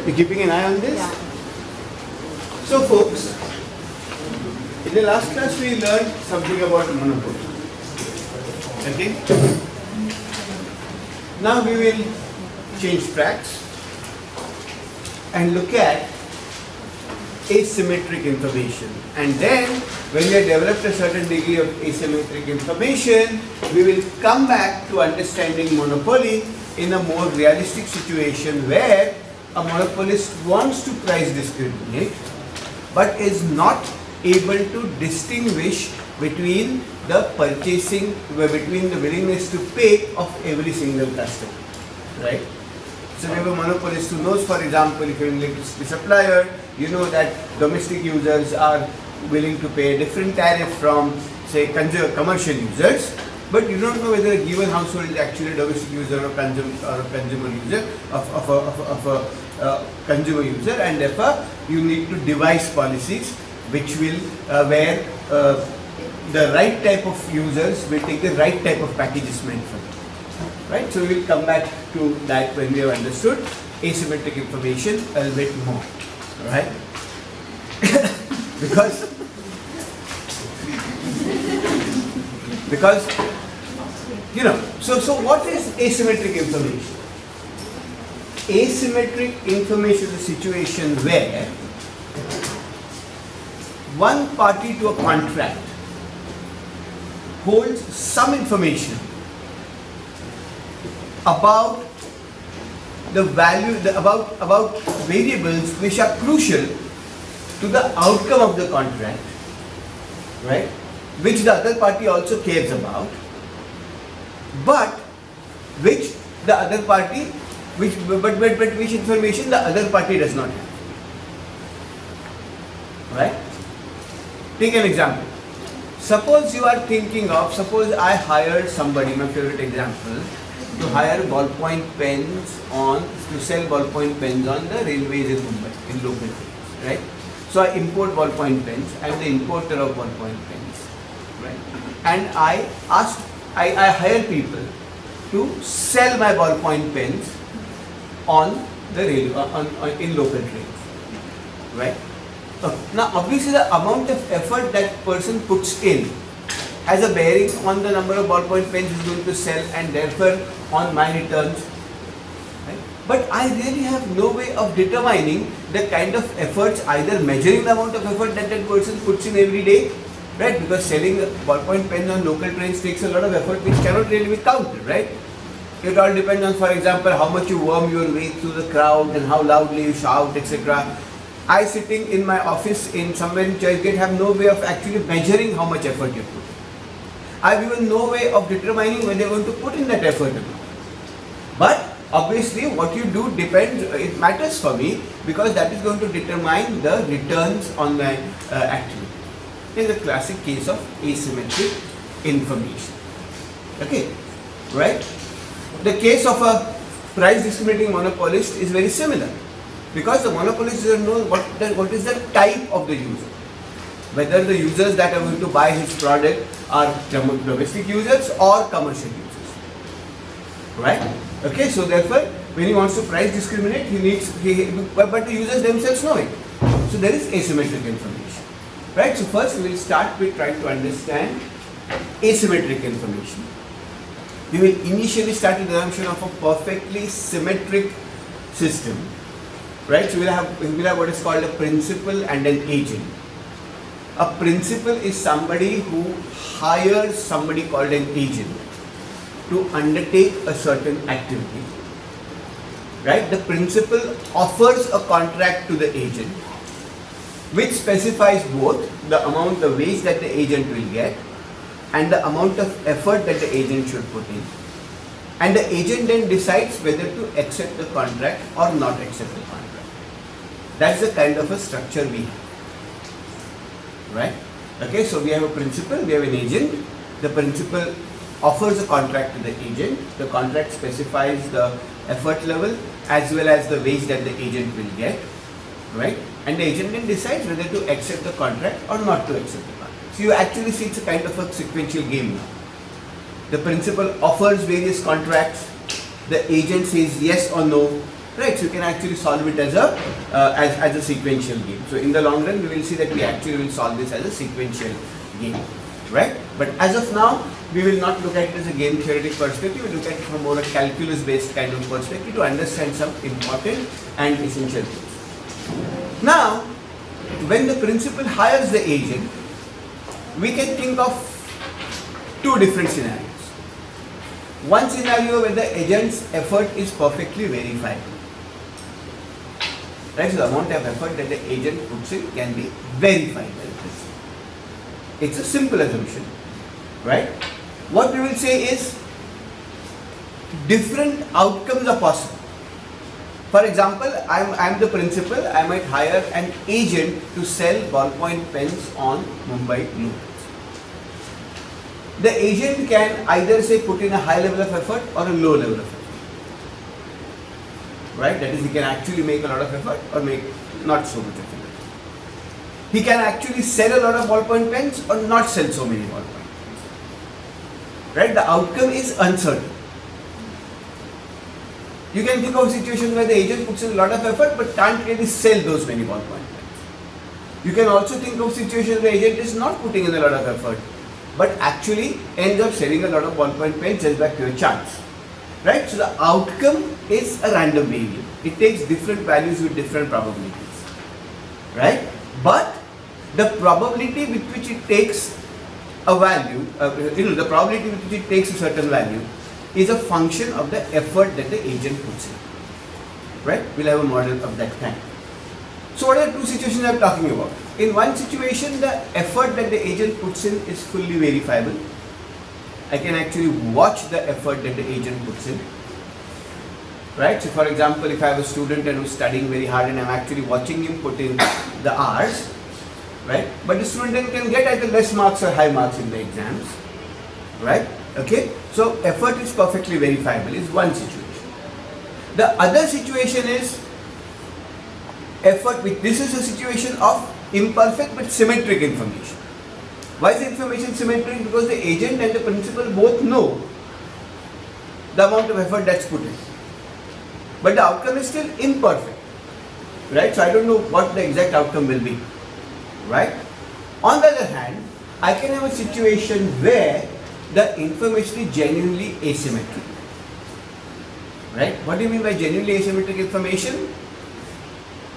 You keeping an eye on this? Yeah. So folks, in the last class we learned something about monopoly. Okay? Now we will change tracks and look at asymmetric information. And then when we have developed a certain degree of asymmetric information, we will come back to understanding monopoly in a more realistic situation where a monopolist wants to price discriminate but is not able to distinguish between the purchasing, between the willingness to pay of every single customer, right? So we have a monopolist who knows, for example, if you're an electricity supplier, you know that domestic users are willing to pay a different tariff from, say, commercial users, but you don't know whether a given household is actually a domestic user or consumer user of a consumer user, and therefore you need to devise policies which will where the right type of users will take the right type of packages meant for them. Right? So we will come back to that when we have understood asymmetric information a little bit more. Right? because you know, so what is asymmetric information? Asymmetric information is a situation where one party to a contract holds some information about the value, about variables which are crucial to the outcome of the contract, right? Which the other party also cares about, but which the other party, which information the other party does not have, right? Take an example. Suppose you are thinking of, suppose I hired somebody, my favorite example, to hire ballpoint pens to sell ballpoint pens on the railways in Mumbai, in local trains, right? So I import ballpoint pens, I am the importer of ballpoint pens, right? And I hire people to sell my ballpoint pens on the rail, in local trains, right? Now obviously the amount of effort that person puts in has a bearing on the number of ballpoint pens he's going to sell and therefore on my returns. Right? But I really have no way of determining the kind of efforts, either measuring the amount of effort that that person puts in every day, right? Because selling ballpoint pens on local trains takes a lot of effort which cannot really be counted, right? It all depends on, for example, how much you worm your way through the crowd and how loudly you shout, etc. I sitting in my office in somewhere in Churchgate have no way of actually measuring how much effort you put. I have even no way of determining when they are going to put in that effort or not. But obviously what you do depends, it matters for me because that is going to determine the returns on my activity. In the classic case of asymmetric information. Okay, right? The case of a price discriminating monopolist is very similar because the monopolist doesn't know what is the type of the user. Whether the users that are going to buy his product are domestic users or commercial users, right? Okay, so therefore, when he wants to price discriminate, but the users themselves know it. So there is asymmetric information, right? So first we will start with trying to understand asymmetric information. We will initially start with the assumption of a perfectly symmetric system, right? So we will have what is called a principal and an agent. A principal is somebody who hires somebody called an agent to undertake a certain activity, right? The principal offers a contract to the agent which specifies both the amount of wage that the agent will get and the amount of effort that the agent should put in. And the agent then decides whether to accept the contract or not accept the contract. That's the kind of a structure we have. Right? Okay, so we have a principal, we have an agent. The principal offers a contract to the agent. The contract specifies the effort level as well as the wage that the agent will get. Right? And the agent then decides whether to accept the contract or not to accept the contract. So you actually see it's a kind of a sequential game now. The principal offers various contracts. The agent says yes or no. right? So you can actually solve it as a sequential game. So in the long run, we will see that we actually will solve this as a sequential game, right? But as of now, we will not look at it as a game theoretic perspective. We look at it from more a calculus-based kind of perspective to understand some important and essential things. Now, when the principal hires the agent, we can think of two different scenarios. One scenario where the agent's effort is perfectly verifiable. Right, so the amount of effort that the agent puts in can be verified by the principal. It's a simple assumption, right? What we will say is different outcomes are possible. For example, I'm the principal, I might hire an agent to sell ballpoint pens on Mumbai locals. The agent can either say put in a high level of effort or a low level of effort. Right? That is, he can actually make a lot of effort or make not so much effort. He can actually sell a lot of ballpoint pens or not sell so many ballpoint pens. Right? The outcome is uncertain. You can think of situations where the agent puts in a lot of effort but can't really sell those many ballpoint pens. You can also think of situations where the agent is not putting in a lot of effort but actually ends up selling a lot of ballpoint pens just by pure chance. Right? So the outcome is a random variable. It takes different values with different probabilities. Right? But the probability with which it takes a value, the probability with which it takes a certain value is a function of the effort that the agent puts in. Right? We'll have a model of that kind. So what are the two situations I'm talking about? In one situation, the effort that the agent puts in is fully verifiable. I can actually watch the effort that the agent puts in. Right? So for example, if I have a student and who's studying very hard and I'm actually watching him put in the hours, right? But the student can get either less marks or high marks in the exams. Right? Okay? So effort is perfectly verifiable is one situation. The other situation is effort, this is a situation of imperfect but symmetric information. Why is the information symmetric? Because the agent and the principal both know the amount of effort that's put in. But the outcome is still imperfect. Right? So I don't know what the exact outcome will be. Right? On the other hand, I can have a situation where the information is genuinely asymmetric. Right? What do you mean by genuinely asymmetric information?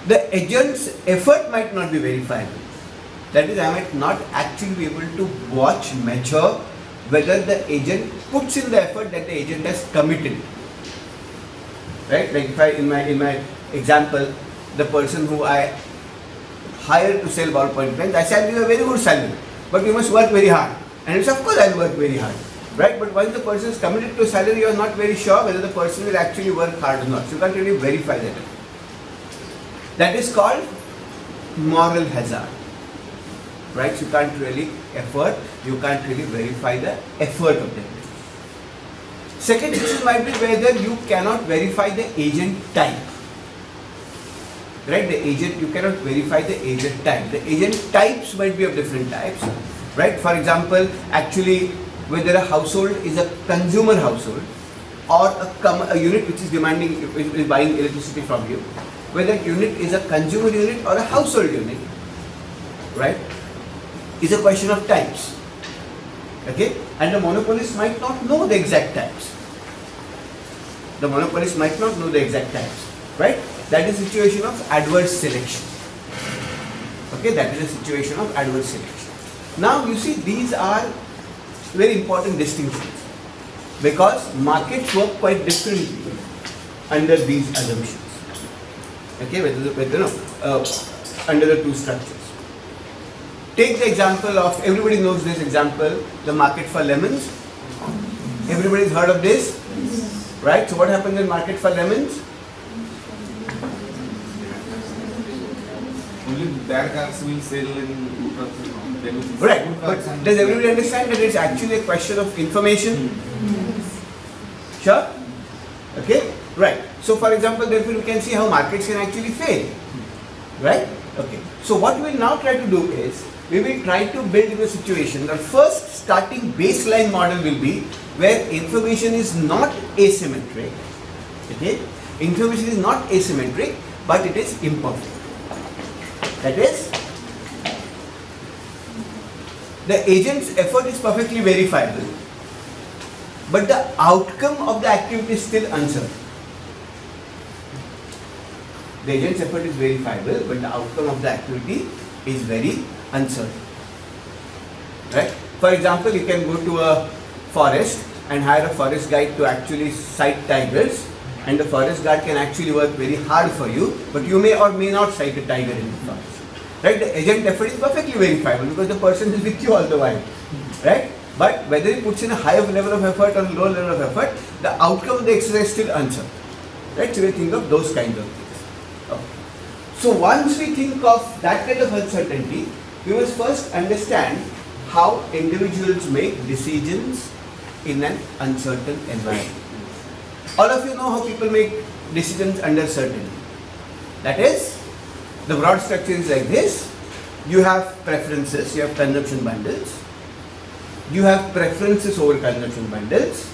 The agent's effort might not be verifiable. That is, I might not actually be able to watch, measure whether the agent puts in the effort that the agent has committed. Right? Like if in my example, the person who I hired to sell ballpoint pens, I said you a very good salary, but you must work very hard. And it's of course I'll work very hard. Right? But once the person is committed to a salary, you are not very sure whether the person will actually work hard or not. So you can't really verify that. That is called moral hazard. Right? So you can't really verify the effort of the agent. Second issue might be whether you cannot verify the agent type. Right? You cannot verify the agent type. The agent types might be of different types. Right? For example, actually, whether a household is a consumer household or a unit which is buying electricity from you, whether unit is a consumer unit or a household unit, right, is a question of types. Okay? And the monopolist might not know the exact types. Right? That is a situation of adverse selection. Okay? That is a situation of adverse selection. Now you see, these are very important distinctions because markets work quite differently under these assumptions. Okay, under the two structures. Take the example of, everybody knows this example, the market for lemons. Everybody's heard of this, right? So what happens in market for lemons? Only bad cars will sell in Right, but does everybody understand that it's actually a question of information? Sure? Okay, right. So for example, therefore you can see how markets can actually fail. Right? Okay. So what we will now try to do is, we will try to build a situation. The first starting baseline model will be where information is not asymmetric. Okay? Information is not asymmetric, but it is imperfect. That is, the agent's effort is perfectly verifiable, but the outcome of the activity is still uncertain. The agent's effort is verifiable, but the outcome of the activity is very uncertain. Right? For example, you can go to a forest and hire a forest guide to actually sight tigers, and the forest guard can actually work very hard for you, but you may or may not sight a tiger in the forest. Right? The agent effort is perfectly verifiable because the person is with you all the while. Right? But whether he puts in a higher level of effort or low level of effort, the outcome of the exercise is still uncertain. Right? So we think of those kinds of things. Okay. So once we think of that kind of uncertainty, we must first understand how individuals make decisions in an uncertain environment. All of you know how people make decisions under certainty. That is, the broad structure is like this. You have preferences, you have consumption bundles. You have preferences over consumption bundles.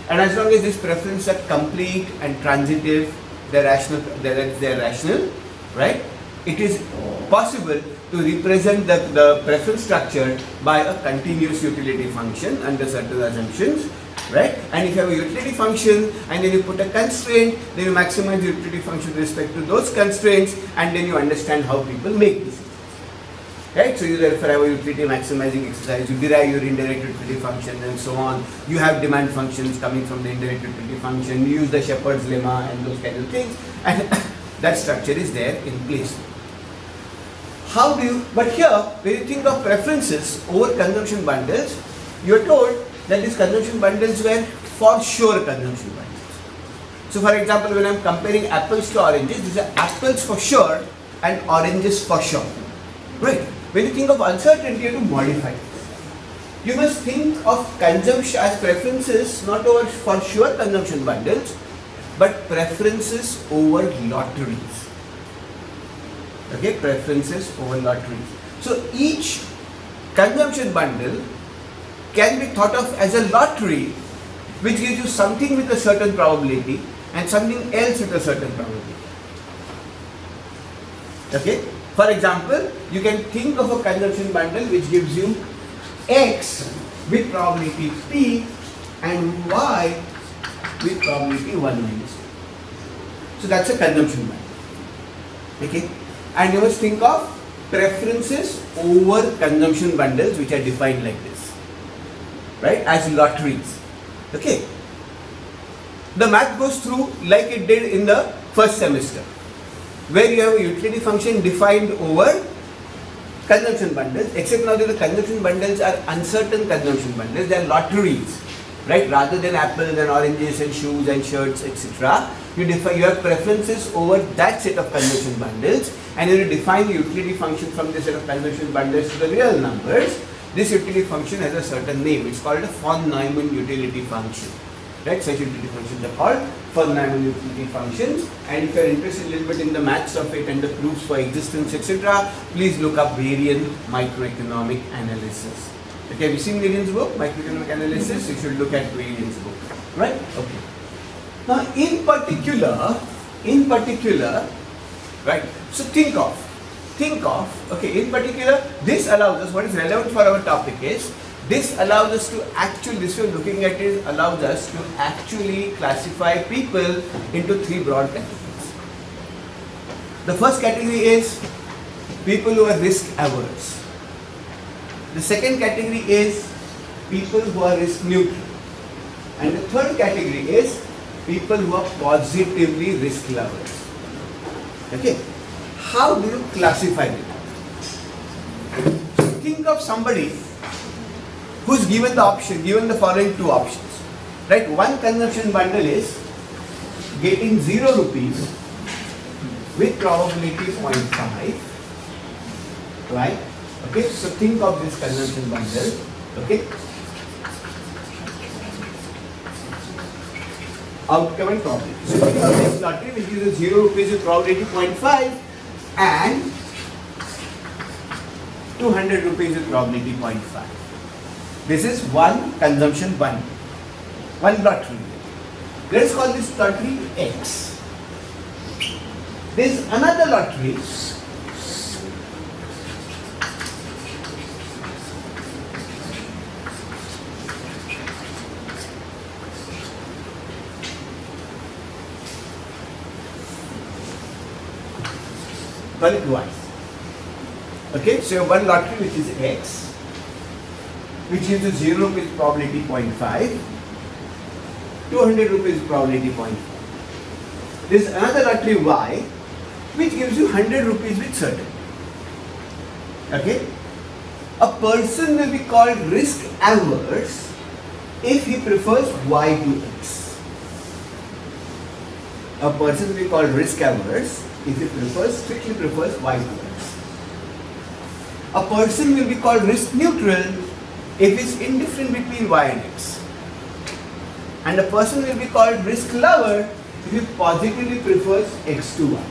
And as long as these preferences are complete and transitive, they're rational, right? It is possible to represent the preference structure by a continuous utility function under certain assumptions, right? And if you have a utility function and then you put a constraint, then you maximize the utility function with respect to those constraints, and then you understand how people make decisions. Right? So you therefore have a utility maximizing exercise, you derive your indirect utility function and so on. You have demand functions coming from the indirect utility function, you use the Shepard's lemma and those kind of things, and that structure is there in place. But here, when you think of preferences over consumption bundles, you are told that these consumption bundles were for sure consumption bundles. So for example, when I am comparing apples to oranges, these are apples for sure and oranges for sure. Right? When you think of uncertainty, you have to modify this. You must think of consumption as preferences not over for sure consumption bundles, but preferences over lotteries. Okay, preferences over lotteries. So each consumption bundle can be thought of as a lottery, which gives you something with a certain probability and something else with a certain probability. Okay? For example, you can think of a consumption bundle which gives you X with probability P and Y with probability 1 minus 2. So that's a consumption bundle. Okay? And you must think of preferences over consumption bundles which are defined like this. Right? As lotteries. Okay? The math goes through like it did in the first semester, where you have a utility function defined over consumption bundles, except now that the consumption bundles are uncertain consumption bundles, they are lotteries, right? Rather than apples and oranges and shoes and shirts, etc. You have preferences over that set of consumption bundles, and you define the utility function from this set of consumption bundles to the real numbers. This utility function has a certain name. It's called a von Neumann utility function. Right? Such utility functions are called von Neumann utility functions, and if you are interested a little bit in the maths of it and the proofs for existence, etc., please look up Varian microeconomic analysis. Okay, have you seen Varian's book, Microeconomic Analysis? You should look at Varian's book. Right? Okay. Now, in particular, right? So think of, okay, in particular, this allows us, what is relevant for our topic is, this allows us to actually, this way of looking at it, allows us to actually classify people into 3 broad categories. The first category is people who are risk averse. The second category is people who are risk neutral. And the third category is people who are positively risk lovers. Okay? How do you classify them? Think of somebody who's given the following 2 options. Right? One consumption bundle is getting 0 rupees with probability 0.5. Right? Okay, so think of this consumption bundle. Okay? Outcome and probability. So think of this lottery which gives us 0 rupees with probability 0.5 and 200 rupees with probability 0.5. This is one consumption bundle, one lottery. Let us call this lottery X. There is another lottery call it Y. Okay, so one lottery which is X, which gives you 0 rupees probability 0.5, 200 rupees probability 0.5. There is another lottery Y, which gives you 100 rupees with certainty. Okay, a person will be called risk averse if he prefers Y to X. A person will be called risk averse if he strictly prefers Y to X. A person will be called risk neutral if he is indifferent between Y and X. And a person will be called risk lover if he positively prefers X to Y.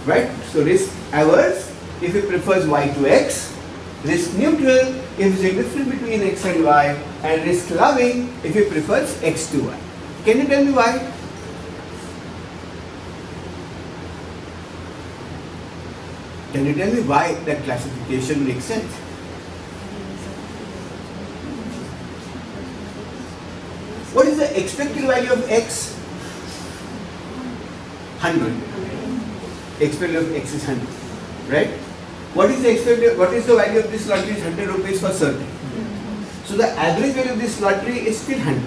Right? So risk averse if he prefers Y to X, risk neutral if he is indifferent between X and Y, and risk loving if he prefers X to Y. Can you tell me why? Can you tell me why that classification makes sense? What is the expected value of X? 100. Expected value of X is 100. Right? What is the value of this lottery? Is 100 rupees for certain. So the average value of this lottery is still 100.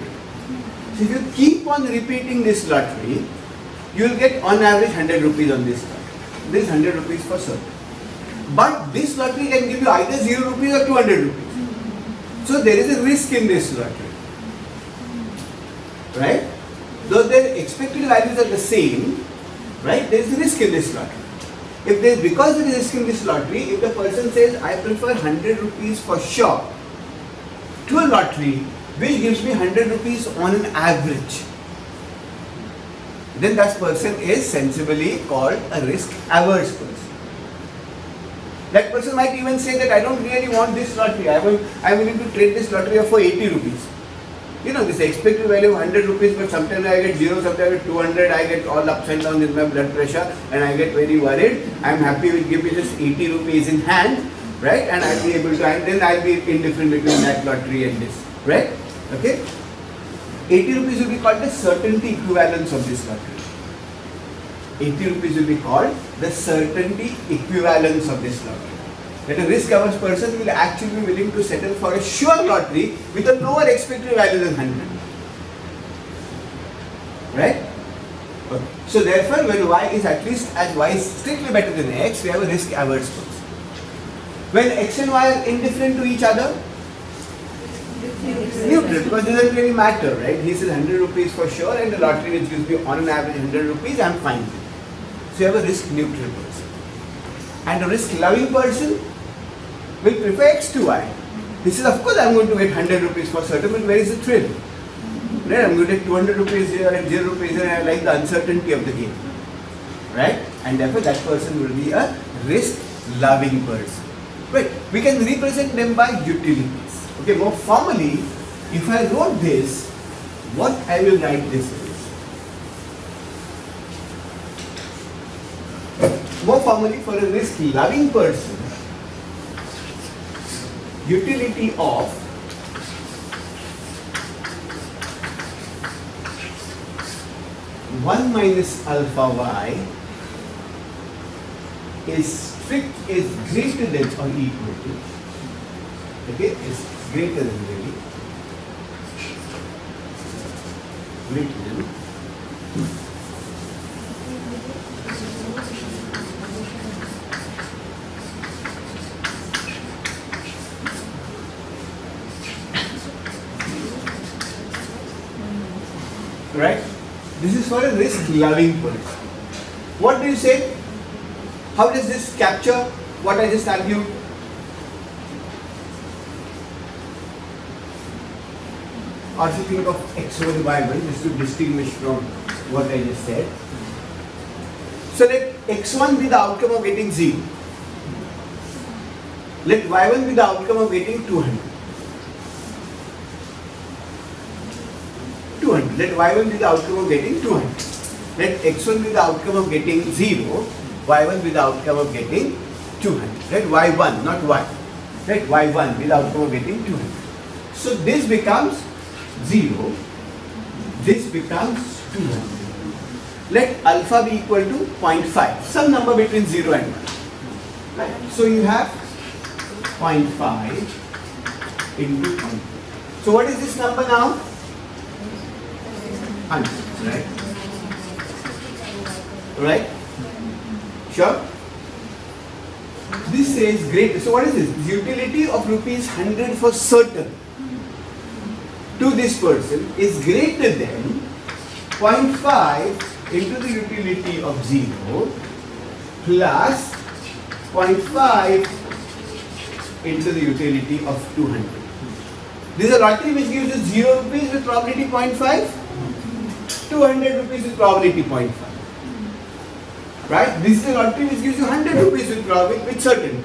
So if you keep on repeating this lottery, you will get on average 100 rupees on this lottery. This is 100 rupees for certain. But this lottery can give you either 0 rupees or 200 rupees. So there is a risk in this lottery. Right? Though their expected values are the same, right? There is a risk in this lottery. Because there is a risk in this lottery, if the person says, I prefer 100 rupees for sure to a lottery which gives me 100 rupees on an average, then that person is sensibly called a risk averse person. That person might even say that I don't really want this lottery, I am willing to trade this lottery for 80 rupees. You know, this expected value of 100 rupees, but sometimes I get 0, sometimes I get 200, I get all ups and downs in my blood pressure, and I get very worried. I am happy with give me just 80 rupees in hand, right? And I'll be able to, and then I'll be indifferent between that lottery and this, right? Okay? 80 rupees will be called the certainty equivalence of this lottery. 80 rupees will be called the certainty equivalence of this lottery. That a risk averse person will actually be willing to settle for a sure lottery with a lower expected value than 100. Right? Okay. So therefore, when Y is at least as Y is strictly better than X, we have a risk averse person. When X and Y are indifferent to each other, neutral, because it doesn't really matter, right? He says 100 rupees for sure, and the lottery which gives me on an average 100 rupees, I am fine with it. So you have a risk neutral person. And a risk loving person will prefer X to Y. This is, of course, I am going to get 100 rupees for certain, but where is the thrill? Right? I am going to get 200 rupees here and 0 rupees here, and I like the uncertainty of the game. Right? And therefore, that person will be a risk loving person. Right? We can represent them by utilities. Okay, more formally, if I wrote this, what I will write this is. More formally, for a risk loving person, utility of one minus alpha y is greater than or equal to, okay, is greater than really, greater than right? This is for a risk-loving person. What do you say? How does this capture what I just argued? Or if you think of X1, Y1, just to distinguish from what I just said. So let X1 be the outcome of getting 0. Let Y1 be the outcome of getting 200. 200. Let Y1 be the outcome of getting 200. let x1 be the outcome of getting 0, y1 be the outcome of getting 200. Right? y1, not y. Right? y1 be the outcome of getting 200. So this becomes 0, this becomes 200. Let alpha be equal to 0.5, some number between 0 and 1. Right? So you have 0.5 into 0.5. So what is this number now? 100, right? Right? Sure? This says great. So what is this? Utility of rupees 100 for certain to this person is greater than 0.5 into the utility of 0 plus 0.5 into the utility of 200. This is a lottery which gives you 0 rupees with probability 0.5, 200 rupees with probability 0.5. Right? This is a lottery which gives you 100 rupees with probability with certainty.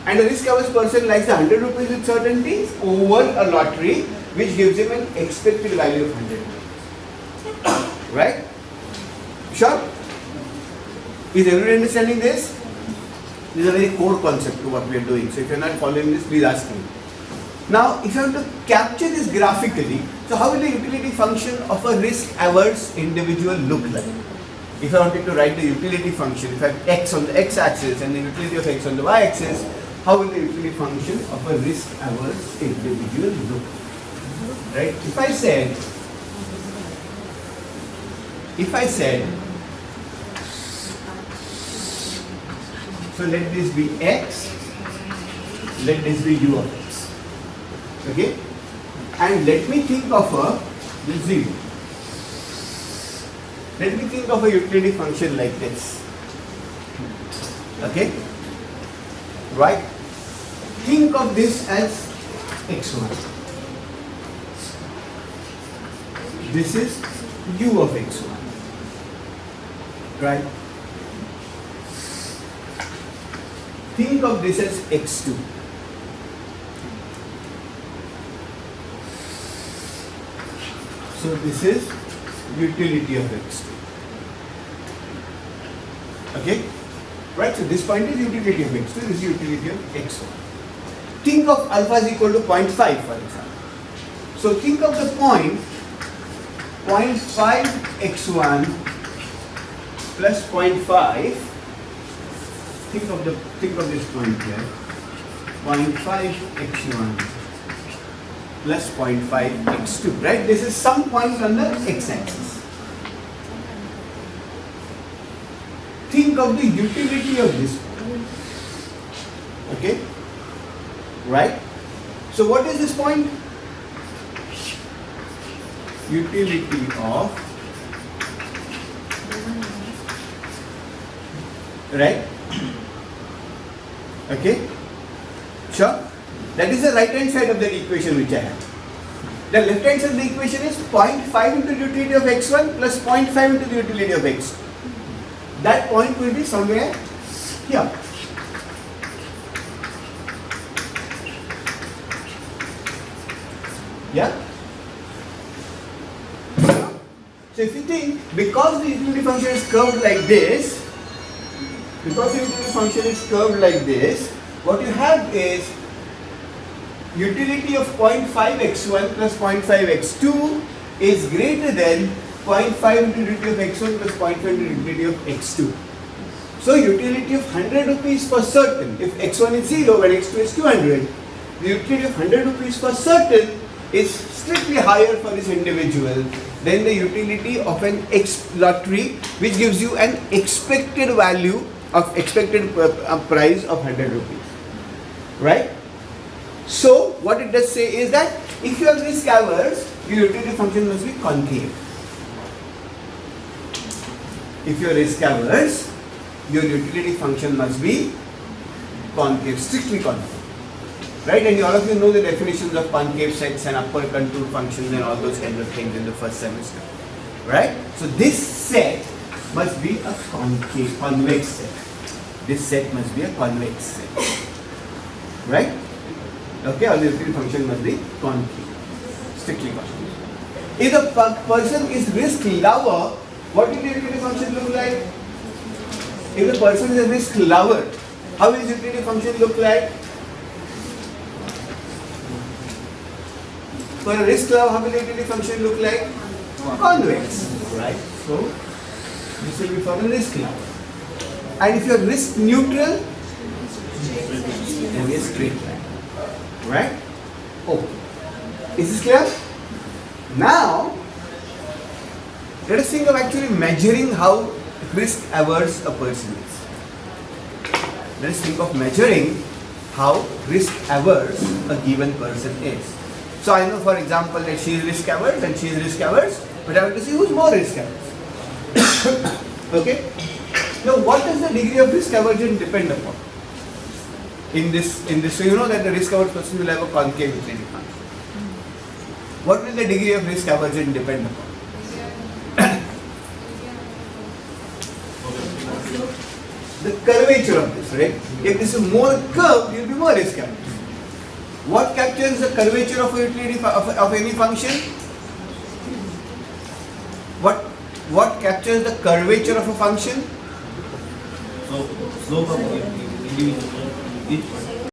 And a risk-averse person likes the 100 rupees with certainty over a lottery which gives him an expected value of 100 rupees. Right? Sure? Is everyone understanding this? This is a very core concept to what we are doing. So if you are not following this, please ask me. Now, if you have to capture this graphically, so how will the utility function of a risk-averse individual look like? If I wanted to write the utility function, if I have x on the x-axis and the utility of x on the y-axis, how will the utility function of a risk-averse individual look? Right? If I said, so let this be x, let this be u of x. Okay? And let me think of a 0. Let me think of a utility function like this. Okay? Right? Think of this as x1. This is u of x1. Right? Think of this as x2. So this is utility of x2. Okay? Right, so this point is utility of x2, this is utility of x1. Think of alpha is equal to 0.5 for example. So think of the point 0.5 x1 plus 0.5. Think of this point here. 0.5 x1 plus 0.5 x2, right? This is some point on the x-axis. Think of the utility of this point. Okay? Right? So what is this point? Utility of, right? Okay? Sure? That is the right hand side of the equation which I have. The left hand side of the equation is 0.5 into the utility of x1 plus 0.5 into the utility of x2. That point will be somewhere here. Yeah? So if you think, because the utility function is curved like this, what you have is utility of 0.5 x1 plus 0.5 x2 is greater than 0.5 into utility of x1 plus 0.5 into utility of x2. So utility of 100 rupees for certain, if x1 is 0 and x2 is 200, the utility of 100 rupees for certain is strictly higher for this individual than the utility of an X lottery, which gives you an expected value of expected price of 100 rupees. Right? So what it does say is that if you are risk averse, your utility function must be concave. If you are risk averse, your utility function must be concave, strictly concave. Right? And all of you know the definitions of concave sets and upper contour functions and all those kinds of things in the first semester. Right? So this set must be a convex set. This set must be a convex set. Right? Okay, or the utility function must be concave, strictly concave. If the person is risk lower, what will the utility If the person is a risk lover, how will his utility function look like? For a risk lover, how will the utility function look like? Convex, right? So this will be for a risk lover. And if you are risk neutral, then a straight line, right? Okay. Is this clear? Now, let us think of actually measuring how risk averse a person is. Let us think of measuring how risk averse a given person is. So I know, for example, that she is risk averse and she is risk averse, but I want to see who is more risk averse. Okay? Now, what does the degree of risk aversion depend upon? In this, so you know that the risk averse person will have a concave utility function. What will the degree of risk aversion depend upon? The curvature of this, right? If this is more curved, you will be more risk averse. What captures the curvature of a utility of any function? What captures the curvature of a function? So slope of individual each